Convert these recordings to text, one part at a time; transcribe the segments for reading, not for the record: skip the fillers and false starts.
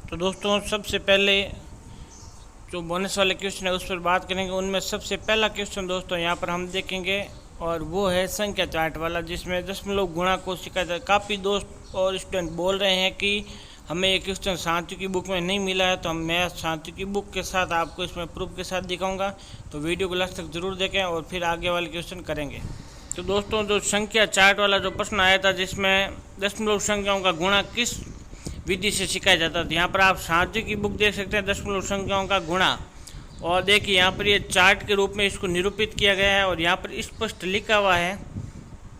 तो दोस्तों सबसे पहले जो बोनस वाले क्वेश्चन है उस पर बात करेंगे। उनमें सबसे पहला क्वेश्चन दोस्तों यहाँ पर हम देखेंगे और वो है संख्या चार्ट वाला, जिसमें दशमलव गुणा को सिखाया जाए। काफ़ी दोस्त और स्टूडेंट बोल रहे हैं कि हमें ये क्वेश्चन साथियों की बुक में नहीं मिला है, तो मैं साथियों की बुक के साथ आपको इसमें प्रूफ के साथ दिखाऊंगा। तो वीडियो को लास्ट तक ज़रूर देखें और फिर आगे वाले क्वेश्चन करेंगे। तो दोस्तों जो संख्या चार्ट वाला जो प्रश्न आया था, जिसमें दशमलव संख्याओं का गुणा किस विधि से सिखाया जाता है, यहाँ पर आप साथियों की बुक देख सकते हैं, दशमलव संख्याओं का गुणा। और देखिए यहाँ पर ये चार्ट के रूप में इसको निरूपित किया गया है और यहाँ पर स्पष्ट लिखा हुआ है।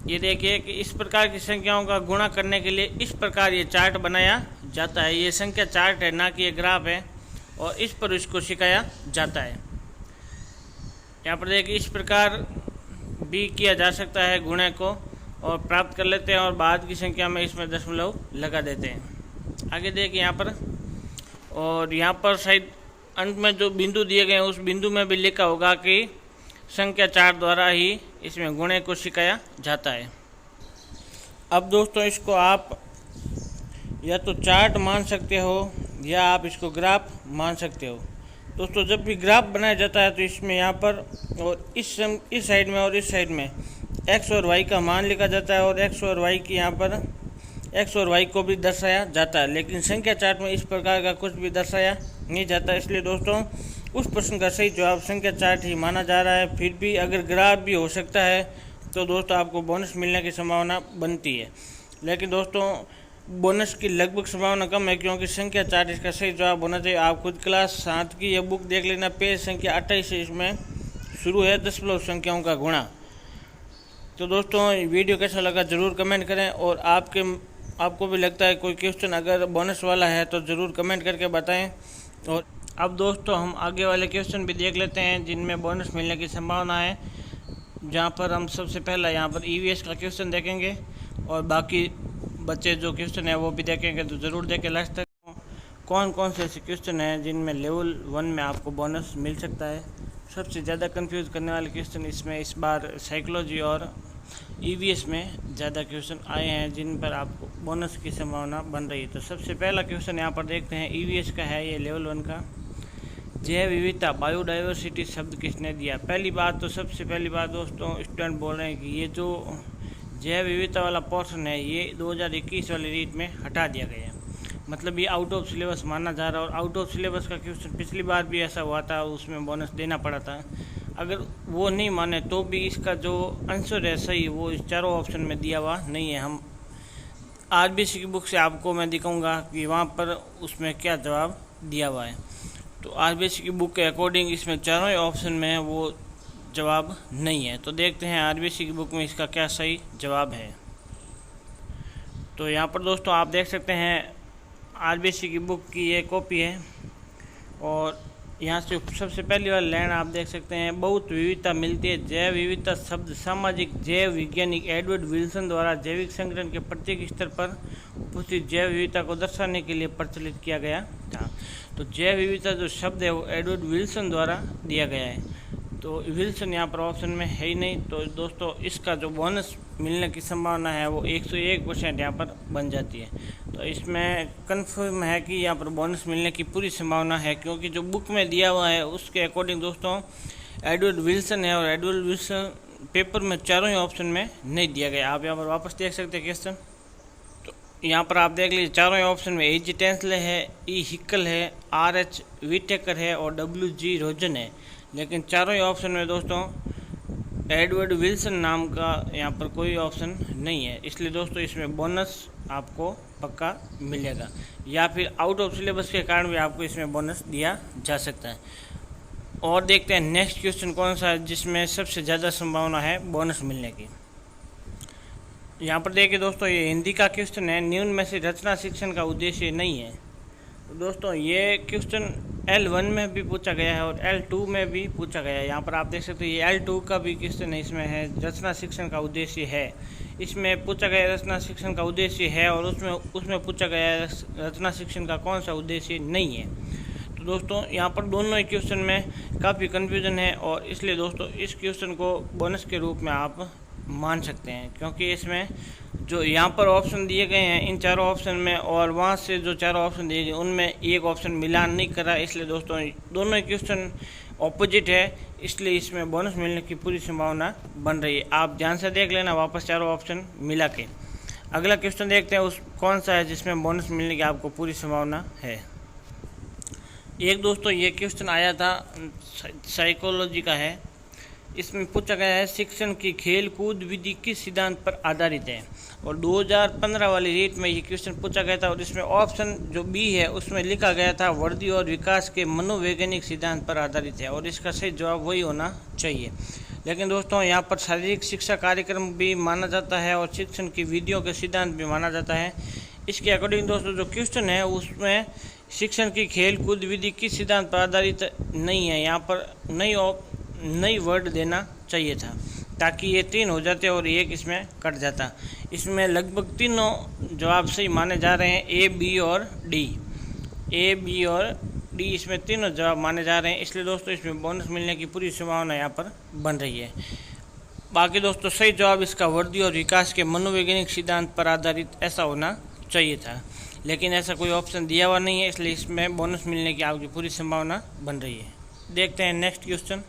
ये देखिए कि इस प्रकार की संख्याओं का गुणा करने के लिए इस प्रकार ये चार्ट बनाया जाता है। ये संख्या चार्ट है, ना कि ये ग्राफ है, और इस पर इसको सिखाया जाता है। यहाँ पर देखिए इस प्रकार भी किया जा सकता है गुणे को, और प्राप्त कर लेते हैं और बाद की संख्या में इसमें दशमलव लगा देते हैं। आगे देखिए यहाँ पर, और यहाँ पर शायद अंत में जो बिंदु दिए गए हैं उस बिंदु में भी लिखा होगा कि संख्या चार्ट द्वारा ही इसमें गुणे को सिखाया जाता है। अब दोस्तों इसको आप या तो चार्ट मान सकते हो या आप इसको ग्राफ मान सकते हो। दोस्तों जब भी ग्राफ बनाया जाता है तो इसमें यहाँ पर और इस साइड में और इस साइड में एक्स और वाई का मान लिखा जाता है, और एक्स और वाई की यहाँ पर एक्स और वाई को भी दर्शाया जाता है। लेकिन संख्या चार्ट में इस प्रकार का कुछ भी दर्शाया नहीं जाता। इसलिए दोस्तों उस प्रश्न का सही जवाब संख्या चार्ट ही माना जा रहा है। फिर भी अगर ग्राफ भी हो सकता है तो दोस्तों आपको बोनस मिलने की संभावना बनती है, लेकिन दोस्तों बोनस की लगभग संभावना कम है, क्योंकि संख्या चार्ट इसका सही जवाब होना चाहिए। आप खुद क्लास 7 की यह बुक देख लेना, पेज संख्या 28 से इसमें शुरू है दशमलव संख्याओं का गुणा। तो दोस्तों वीडियो कैसा लगा ज़रूर कमेंट करें, और आपको भी लगता है कोई क्वेश्चन अगर बोनस वाला है तो ज़रूर कमेंट करके बताएं। और अब दोस्तों हम आगे वाले क्वेश्चन भी देख लेते हैं जिनमें बोनस मिलने की संभावना है, जहां पर हम सबसे पहला यहाँ पर ईवीएस का क्वेश्चन देखेंगे और बाकी बच्चे जो क्वेश्चन है वो भी देखेंगे। तो ज़रूर देखें लास्ट तक। कौन कौन से ऐसे क्वेश्चन हैं जिनमें लेवल 1 में आपको बोनस मिल सकता है। सबसे ज़्यादा कंफ्यूज करने वाले क्वेश्चन इसमें इस बार साइकोलॉजी और ईवीएस में ज़्यादा क्वेश्चन आए हैं जिन पर आपको बोनस की संभावना बन रही है। तो सबसे पहला क्वेश्चन यहाँ पर देखते हैं, ईवीएस का है ये लेवल 1 का। जैव विविधता बायोडाइवर्सिटी शब्द किसने दिया। पहली बात तो सबसे पहली बात दोस्तों स्टूडेंट बोल रहे हैं कि ये जो जैव विविधता वाला पोर्शन है ये 2021 वाली रीट में हटा दिया गया है, मतलब ये आउट ऑफ सिलेबस माना जा रहा है। और आउट ऑफ सिलेबस का क्वेश्चन पिछली बार भी ऐसा हुआ था, उसमें बोनस देना पड़ा था। अगर वो नहीं माने तो भी इसका जो आंसर है सही वो इस चारों ऑप्शन में दिया हुआ नहीं है। हम आरबीसी की बुक से आपको मैं दिखाऊंगा कि वहाँ पर उसमें क्या जवाब दिया हुआ है। तो आरबीसी की बुक के अकॉर्डिंग इसमें चारों ऑप्शन में है वो जवाब नहीं है। तो देखते हैं आरबीसी की बुक में इसका क्या सही जवाब है। तो यहाँ पर दोस्तों आप देख सकते हैं आरबीसी की बुक की ये कॉपी है, और यहाँ से सबसे पहली वाली लाइन आप देख सकते हैं, बहुत विविधता मिलती है। जैव विविधता शब्द सामाजिक जैव वैज्ञानिक एडवर्ड विल्सन द्वारा जैविक संगठन के प्रत्येक स्तर पर उपस्थित जैव विविधता को दर्शाने के लिए प्रचलित किया गया था। तो जैव विविधता जो शब्द है वो एडवर्ड विल्सन द्वारा दिया गया है, तो विल्सन यहाँ पर ऑप्शन में है ही नहीं। तो दोस्तों इसका जो बोनस मिलने की संभावना है वो 101% यहाँ पर बन जाती है। तो इसमें कंफर्म है कि यहाँ पर बोनस मिलने की पूरी संभावना है, क्योंकि जो बुक में दिया हुआ है उसके अकॉर्डिंग दोस्तों एडवर्ड विल्सन है, और एडवर्ड विल्सन पेपर में चारों ही ऑप्शन में नहीं दिया गया। आप यहाँ पर वापस देख सकते हैं क्वेश्चन। तो यहाँ पर आप देख लीजिए चारों ही ऑप्शन में एच टेंसले है, ई हिक्कल है, RH विटेकर है और WG रोजन है। लेकिन चारों ही ऑप्शन में दोस्तों एडवर्ड विल्सन नाम का यहाँ पर कोई ऑप्शन नहीं है। इसलिए दोस्तों इसमें बोनस आपको पक्का मिलेगा, या फिर आउट ऑफ सिलेबस के कारण भी आपको इसमें बोनस दिया जा सकता है। और देखते हैं नेक्स्ट क्वेश्चन कौन सा है जिसमें सबसे ज़्यादा संभावना है बोनस मिलने की। यहाँ पर देखिए दोस्तों ये हिंदी का क्वेश्चन है, निम्न में से रचना शिक्षण का उद्देश्य नहीं है। तो दोस्तों ये क्वेश्चन L1 में भी पूछा गया है और L2 में भी पूछा गया है। यहाँ पर आप देख सकते हैं ये L2 का भी क्वेश्चन है, इसमें है रचना शिक्षण का उद्देश्य है। इसमें पूछा गया रचना शिक्षण का उद्देश्य है, और उसमें पूछा गया रचना शिक्षण का कौन सा उद्देश्य नहीं है। तो दोस्तों यहाँ पर दोनों ही क्वेश्चन में काफ़ी कन्फ्यूजन है, और इसलिए दोस्तों इस क्वेश्चन को बोनस के रूप में आप मान सकते हैं, क्योंकि इसमें जो यहाँ पर ऑप्शन दिए गए हैं इन चारों ऑप्शन में और वहाँ से जो चारों ऑप्शन दिए गए उनमें एक ऑप्शन मिलान नहीं करा, इसलिए दोस्तों दोनों क्वेश्चन ऑपोजिट है, इसलिए इसमें बोनस मिलने की पूरी संभावना बन रही है। आप ध्यान से देख लेना वापस चारों ऑप्शन मिला के। अगला क्वेश्चन देखते हैं उस कौन सा है जिसमें बोनस मिलने की आपको पूरी संभावना है। एक दोस्तों ये क्वेश्चन आया था, साइकोलॉजी का है। इसमें पूछा गया है शिक्षण की खेल कूद विधि किस सिद्धांत पर आधारित है, और 2015 वाली रीट में ये क्वेश्चन पूछा गया था। और इसमें ऑप्शन जो बी है उसमें लिखा गया था वृद्धि और विकास के मनोवैज्ञानिक सिद्धांत पर आधारित है, और इसका सही जवाब वही होना चाहिए। लेकिन दोस्तों यहाँ पर शारीरिक शिक्षा कार्यक्रम भी माना जाता है और शिक्षण की विधियों के सिद्धांत भी माना जाता है। इसके अकॉर्डिंग दोस्तों जो क्वेश्चन है उसमें शिक्षण की खेल कूद विधि किस सिद्धांत पर आधारित नहीं है, यहाँ पर नई वर्ड देना चाहिए था ताकि ये 3 हो जाते और एक इसमें कट जाता। इसमें लगभग तीनों जवाब सही माने जा रहे हैं, ए बी और डी इसमें तीनों जवाब माने जा रहे हैं, इसलिए दोस्तों इसमें बोनस मिलने की पूरी संभावना यहाँ पर बन रही है। बाकी दोस्तों सही जवाब इसका वृद्धि और विकास के मनोवैज्ञानिक सिद्धांत पर आधारित ऐसा होना चाहिए था, लेकिन ऐसा कोई ऑप्शन दिया हुआ नहीं है, इसलिए इसमें बोनस मिलने की आपकी पूरी संभावना बन रही है। देखते हैं नेक्स्ट क्वेश्चन।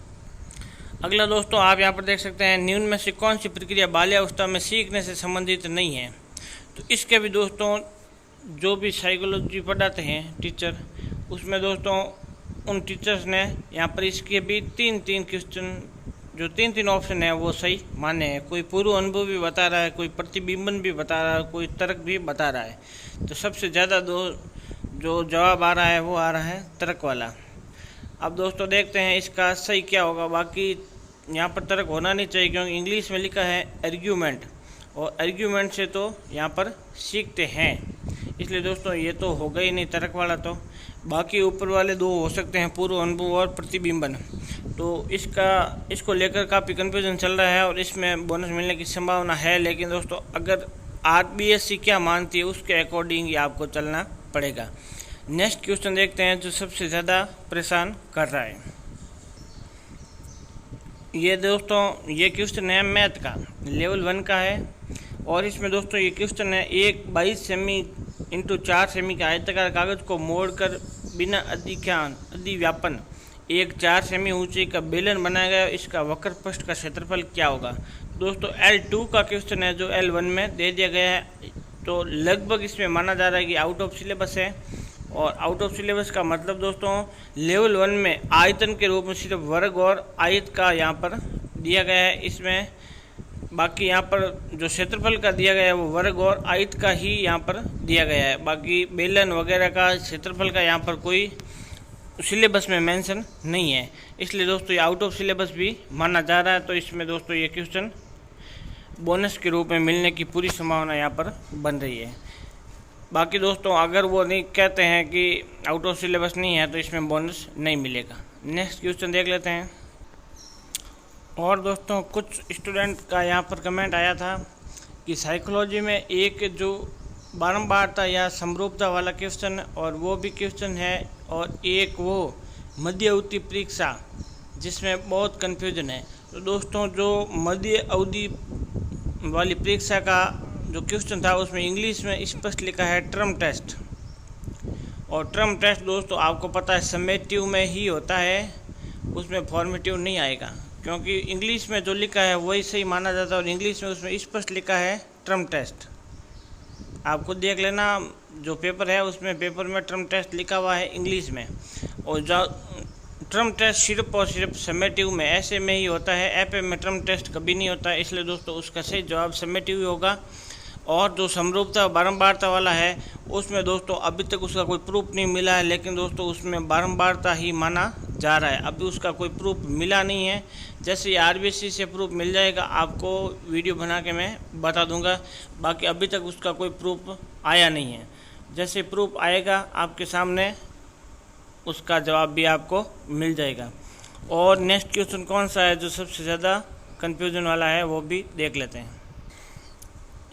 अगला दोस्तों आप यहाँ पर देख सकते हैं निम्न में से कौन सी प्रक्रिया बाल्यावस्था में सीखने से संबंधित नहीं है। तो इसके भी दोस्तों जो भी साइकोलॉजी पढ़ाते हैं टीचर, उसमें दोस्तों उन टीचर्स ने यहाँ पर इसके भी तीन क्वेश्चन जो तीन ऑप्शन है वो सही माने हैं। कोई पूर्व अनुभव भी बता रहा है, कोई प्रतिबिंबन भी बता रहा है, कोई तर्क भी बता रहा है। तो सबसे ज़्यादा जो जवाब आ रहा है वो आ रहा है तर्क वाला। अब दोस्तों देखते हैं इसका सही क्या होगा। बाकी यहाँ पर तर्क होना नहीं चाहिए क्योंकि इंग्लिश में लिखा है आर्ग्यूमेंट, और आर्ग्यूमेंट से तो यहाँ पर सीखते हैं, इसलिए दोस्तों ये तो होगा ही नहीं तर्क वाला। तो बाकी ऊपर वाले 2 हो सकते हैं, पूर्व अनुभव और प्रतिबिंबन। तो इसको लेकर काफ़ी कन्फ्यूजन चल रहा है और इसमें बोनस मिलने की संभावना है, लेकिन दोस्तों अगर RBSC क्या मानती है उसके अकॉर्डिंग ही आपको चलना पड़ेगा। नेक्स्ट क्वेश्चन देखते हैं जो सबसे ज़्यादा परेशान कर रहा है। ये दोस्तों ये क्वेश्चन है मैथ का, लेवल 1 का है, और इसमें दोस्तों ये क्वेश्चन है एक 22 सेमी × 4 सेमी के आयताकार कागज को मोड़कर बिना अधिव्यापन एक 4 सेमी ऊंचे का बेलन बनाया गया, इसका वक्र पृष्ठ का क्षेत्रफल क्या होगा। दोस्तों L2 का क्वेश्चन है जो L1 में दे दिया गया है, तो लगभग इसमें माना जा रहा है कि आउट ऑफ सिलेबस है। और आउट ऑफ सिलेबस का मतलब दोस्तों लेवल 1 में आयतन के रूप में सिर्फ वर्ग और आयत का यहाँ पर दिया गया है, इसमें बाकी यहाँ पर जो क्षेत्रफल का दिया गया है वो वर्ग और आयत का ही यहाँ पर दिया गया है। बाकी बेलन वगैरह का क्षेत्रफल का यहाँ पर कोई सिलेबस में मेंशन नहीं है, इसलिए दोस्तों ये आउट ऑफ सिलेबस भी माना जा रहा है। तो इसमें दोस्तों ये क्वेश्चन बोनस के रूप में मिलने की पूरी संभावना यहाँ पर बन रही है। बाकी दोस्तों अगर वो नहीं कहते हैं कि आउट ऑफ सिलेबस नहीं है तो इसमें बोनस नहीं मिलेगा। नेक्स्ट क्वेश्चन देख लेते हैं। और दोस्तों कुछ स्टूडेंट का यहाँ पर कमेंट आया था कि साइकोलॉजी में एक जो बारंबारता या समरूपता वाला क्वेश्चन और वो भी क्वेश्चन है, और एक वो मध्य अवधि परीक्षा जिसमें बहुत कन्फ्यूजन है। तो दोस्तों जो मध्य अवधि वाली परीक्षा का जो क्वेश्चन था उसमें इंग्लिश में स्पष्ट लिखा है टर्म टेस्ट, और टर्म टेस्ट दोस्तों आपको पता है समेटिव में ही होता है, उसमें फॉर्मेटिव नहीं आएगा, क्योंकि इंग्लिश में जो लिखा है वही सही माना जाता है और इंग्लिश में उसमें स्पष्ट लिखा है टर्म टेस्ट। आप खुद देख लेना जो पेपर है उसमें पेपर में टर्म टेस्ट लिखा हुआ है इंग्लिश में, और जो टर्म टेस्ट सिर्फ और सिर्फ समेटिव में ऐसे में ही होता है, एपे में टर्म टेस्ट कभी नहीं होता है, इसलिए दोस्तों उसका सही जवाब समेटिव ही होगा। और जो समरूपता बारंबारता वाला है उसमें दोस्तों अभी तक उसका कोई प्रूफ नहीं मिला है, लेकिन दोस्तों उसमें बारंबारता ही माना जा रहा है, अभी उसका कोई प्रूफ मिला नहीं है। जैसे ये RBSC से प्रूफ मिल जाएगा आपको वीडियो बना के मैं बता दूंगा, बाकी अभी तक उसका कोई प्रूफ आया नहीं है। जैसे प्रूफ आएगा आपके सामने उसका जवाब भी आपको मिल जाएगा। और नेक्स्ट क्वेश्चन कौन सा है जो सबसे ज़्यादा कन्फ्यूजन वाला है वो भी देख लेते हैं।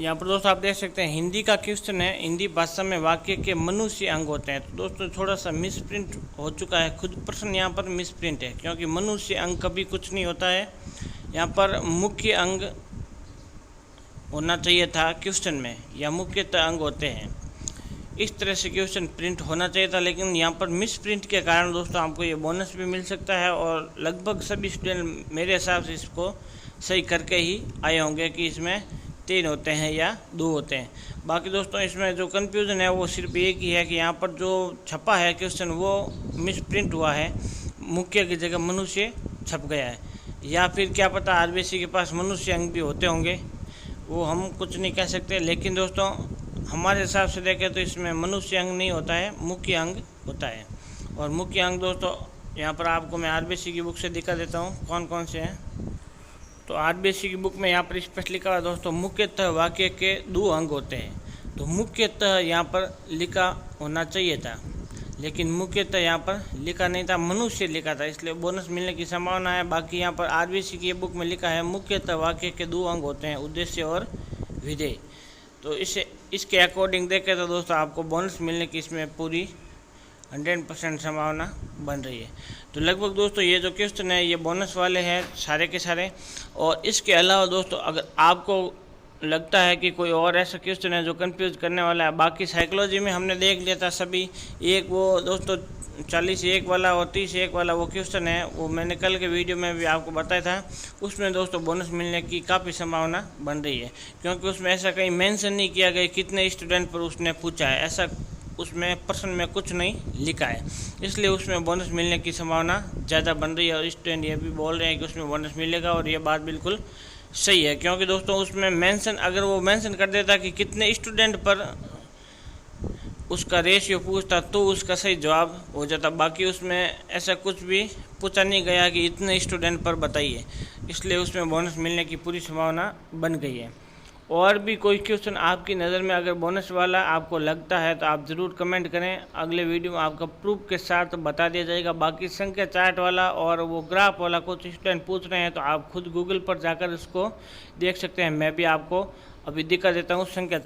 यहाँ पर दोस्तों आप देख सकते हैं हिंदी का क्वेश्चन है, हिंदी भाषा में वाक्य के मनुष्य अंग होते हैं। तो दोस्तों थोड़ा सा मिसप्रिंट हो चुका है, खुद प्रश्न यहाँ पर मिसप्रिंट है, क्योंकि मनुष्य अंग कभी कुछ नहीं होता है। यहाँ पर मुख्य अंग होना चाहिए था क्वेश्चन में, या मुख्यतः अंग होते हैं। इस तरह से क्वेश्चन प्रिंट होना चाहिए था, लेकिन यहाँ पर मिस प्रिंट के कारण दोस्तों आपको ये बोनस भी मिल सकता है, और लगभग सभी स्टूडेंट मेरे हिसाब से इसको सही करके ही आए होंगे कि इसमें 3 होते हैं या 2 होते हैं। बाकी दोस्तों इसमें जो कन्फ्यूज़न है वो सिर्फ एक ही है कि यहाँ पर जो छपा है क्वेश्चन वो मिस प्रिंट हुआ है, मुख्य की जगह मनुष्य छप गया है, या फिर क्या पता आरबीसी के पास मनुष्य अंग भी होते होंगे, वो हम कुछ नहीं कह सकते। लेकिन दोस्तों हमारे हिसाब से देखें तो इसमें मनुष्य अंग नहीं होता है, मुख्य अंग होता है। और मुख्य अंग दोस्तों यहाँ पर आपको मैं आरबीसी की बुक से दिखा देता हूँ कौन कौन से हैं। तो आरबीसी की बुक में यहाँ पर स्पष्ट लिखा हुआ दोस्तों, मुख्यतः वाक्य के 2 अंग होते हैं। तो मुख्यतः यहाँ पर लिखा होना चाहिए था, लेकिन मुख्यतः यहाँ पर लिखा नहीं था, मनुष्य लिखा था, इसलिए बोनस मिलने की संभावना है। बाकी यहाँ पर आरबीसी की बुक में लिखा है मुख्यतः वाक्य के 2 अंग होते हैं, उद्देश्य और विधेय। तो इसके अकॉर्डिंग देखें तो दोस्तों आपको बोनस मिलने की इसमें पूरी 100% संभावना बन रही है। तो लगभग दोस्तों ये जो क्वेश्चन है ये बोनस वाले हैं सारे के सारे। और इसके अलावा दोस्तों अगर आपको लगता है कि कोई और ऐसा क्वेश्चन है जो कंफ्यूज करने वाला है, बाकी साइकोलॉजी में हमने देख लिया था सभी, एक वो दोस्तों 40 वाला और 30 वाला वो क्वेश्चन है, वो मैंने कल के वीडियो में भी आपको बताया था। उसमें दोस्तों बोनस मिलने की काफ़ी संभावना बन रही है, क्योंकि उसमें ऐसा कहीं मेंशन नहीं किया गया कितने स्टूडेंट पर उसने पूछा है, ऐसा उसमें प्रश्न में कुछ नहीं लिखा है, इसलिए उसमें बोनस मिलने की संभावना ज़्यादा बन रही है। और स्टूडेंट ये भी बोल रहे हैं कि उसमें बोनस मिलेगा, और ये बात बिल्कुल सही है, क्योंकि दोस्तों उसमें मेंशन, अगर वो मेंशन कर देता कि कितने स्टूडेंट पर उसका रेशियो पूछता तो उसका सही जवाब हो जाता। बाकी उसमें ऐसा कुछ भी पूछा नहीं गया कि इतने स्टूडेंट पर बताइए, इसलिए उसमें बोनस मिलने की पूरी संभावना बन गई है। और भी कोई क्वेश्चन आपकी नज़र में अगर बोनस वाला आपको लगता है तो आप ज़रूर कमेंट करें, अगले वीडियो में आपका प्रूफ के साथ बता दिया जाएगा। बाकी संख्या चार्ट वाला और वो ग्राफ वाला कुछ स्टूडेंट पूछ रहे हैं तो आप खुद गूगल पर जाकर उसको देख सकते हैं, मैं भी आपको अभी दिखा देता हूँ संख्या